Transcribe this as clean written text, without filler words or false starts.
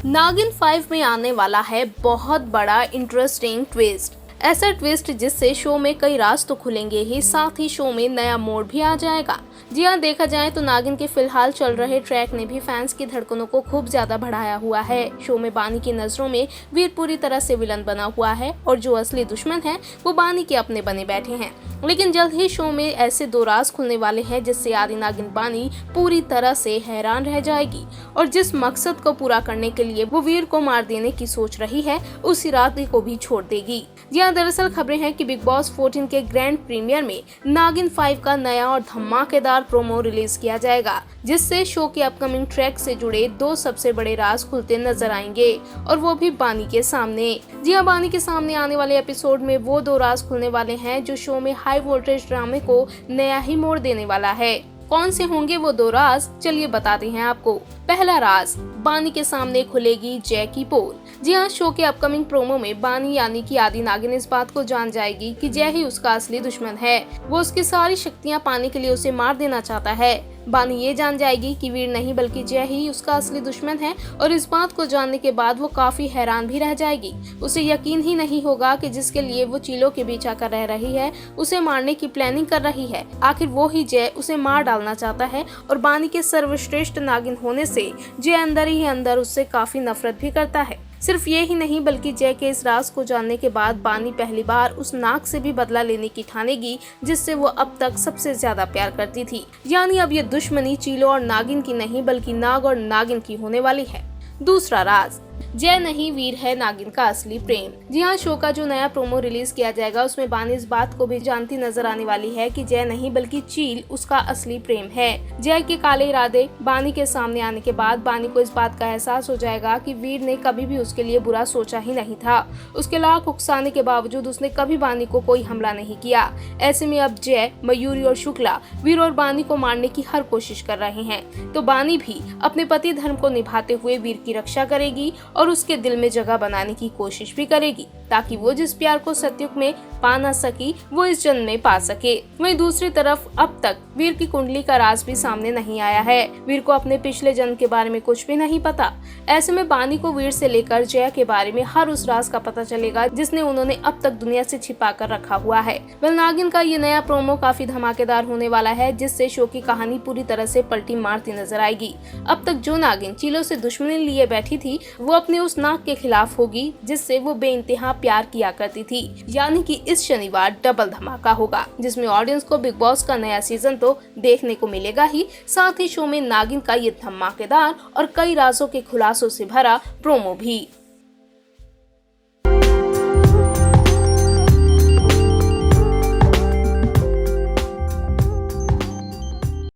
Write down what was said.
नागिन 5 में आने वाला है बहुत बड़ा इंटरेस्टिंग ट्विस्ट। ऐसा ट्विस्ट जिससे शो में कई राज तो खुलेंगे ही, साथ ही शो में नया मोड़ भी आ जाएगा। जी हाँ, देखा जाए तो नागिन के फिलहाल चल रहे ट्रैक ने भी फैंस की धड़कनों को खूब ज्यादा बढ़ाया हुआ है। शो में बानी की नजरों में वीर पूरी तरह से विलन बना हुआ है और जो असली दुश्मन है वो बानी के अपने बने बैठे हैं। लेकिन जल्द ही शो में ऐसे दो राज खुलने वाले हैं जिससे आदि नागिन बानी पूरी तरह से हैरान रह जाएगी और जिस मकसद को पूरा करने के लिए वो वीर को मार देने की सोच रही है, उस इरादे को भी छोड़ देगी। जी हाँ, दरअसल खबरें हैं कि बिग बॉस 14 के ग्रैंड प्रीमियर में नागिन 5 का नया और धमाकेदार प्रोमो रिलीज किया जाएगा, जिससे शो के अपकमिंग ट्रैक से जुड़े दो सबसे बड़े राज खुलते नजर आएंगे और वो भी बानी के सामने। जी हाँ, बानी के सामने आने वाले एपिसोड में वो दो राज खुलने वाले हैं जो शो में हाई वोल्टेज ड्रामे को नया ही मोड़ देने वाला है। कौन से होंगे वो दो राज, चलिए बताते हैं आपको। पहला राज, बानी के सामने खुलेगी जय की पोल। जी हाँ, शो के अपकमिंग प्रोमो में बानी यानी कि आदि नागिन इस बात को जान जाएगी कि जय ही उसका असली दुश्मन है। वो उसकी सारी शक्तियाँ पाने के लिए उसे मार देना चाहता है। बानी ये जान जाएगी कि वीर नहीं बल्कि जय ही उसका असली दुश्मन है और इस बात को जानने के बाद वो काफी हैरान भी रह जाएगी। उसे यकीन ही नहीं होगा कि जिसके लिए वो चीलों के बीच आकर रह रही है, उसे मारने की प्लानिंग कर रही है। आखिर वो ही जय उसे मार डालना चाहता है और बानी के सर्वश्रेष्ठ नागिन होने से जय अंदर ही अंदर उससे काफी नफरत भी करता है। सिर्फ ये ही नहीं बल्कि जय के इस राज को जानने के बाद बानी पहली बार उस नाग से भी बदला लेने की ठानेगी जिससे वो अब तक सबसे ज्यादा प्यार करती थी। यानी अब ये दुश्मनी चीलों और नागिन की नहीं बल्कि नाग और नागिन की होने वाली है। दूसरा राज, जय नहीं वीर है नागिन का असली प्रेम। जी हाँ, शो का जो नया प्रोमो रिलीज किया जाएगा उसमें बानी इस बात को भी जानती नजर आने वाली है कि जय नहीं बल्कि चील उसका असली प्रेम है। जय के काले इरादे बानी के सामने आने के बाद बानी को इस बात का एहसास हो जाएगा कि वीर ने कभी भी उसके लिए बुरा सोचा ही नहीं था। उसके लाख उकसाने के बावजूद उसने कभी बानी को कोई हमला नहीं किया। ऐसे में अब जय, मयूरी और शुक्ला वीर और बानी को मारने की हर कोशिश कर रहे हैं, तो बानी भी अपने पति धर्म को निभाते हुए वीर की रक्षा करेगी और उसके दिल में जगह बनाने की कोशिश भी करेगी ताकि वो जिस प्यार को सतयुग में पा ना सकी वो इस जन्म में पा सके। वहीं दूसरी तरफ अब तक वीर की कुंडली का राज भी सामने नहीं आया है। वीर को अपने पिछले जन्म के बारे में कुछ भी नहीं पता। ऐसे में बानी को वीर से लेकर जय के बारे में हर उस राज का पता चलेगा जिसने उन्होंने अब तक दुनिया से छिपा कर रखा हुआ है। नागिन का ये नया प्रोमो काफी धमाकेदार होने वाला है जिससे शो की कहानी पूरी तरह से पलटी मारती नजर आएगी। अब तक जो नागिन चीलों से दुश्मनी लिए बैठी थी वो अपने उस नाग के खिलाफ होगी जिससे वो बेइंतहा प्यार किया करती थी। यानी कि इस शनिवार डबल धमाका होगा जिसमें ऑडियंस को बिग बॉस का नया सीजन तो देखने को मिलेगा ही, साथ ही शो में नागिन का ये धमाकेदार और कई राजों के खुलासों से भरा प्रोमो भी।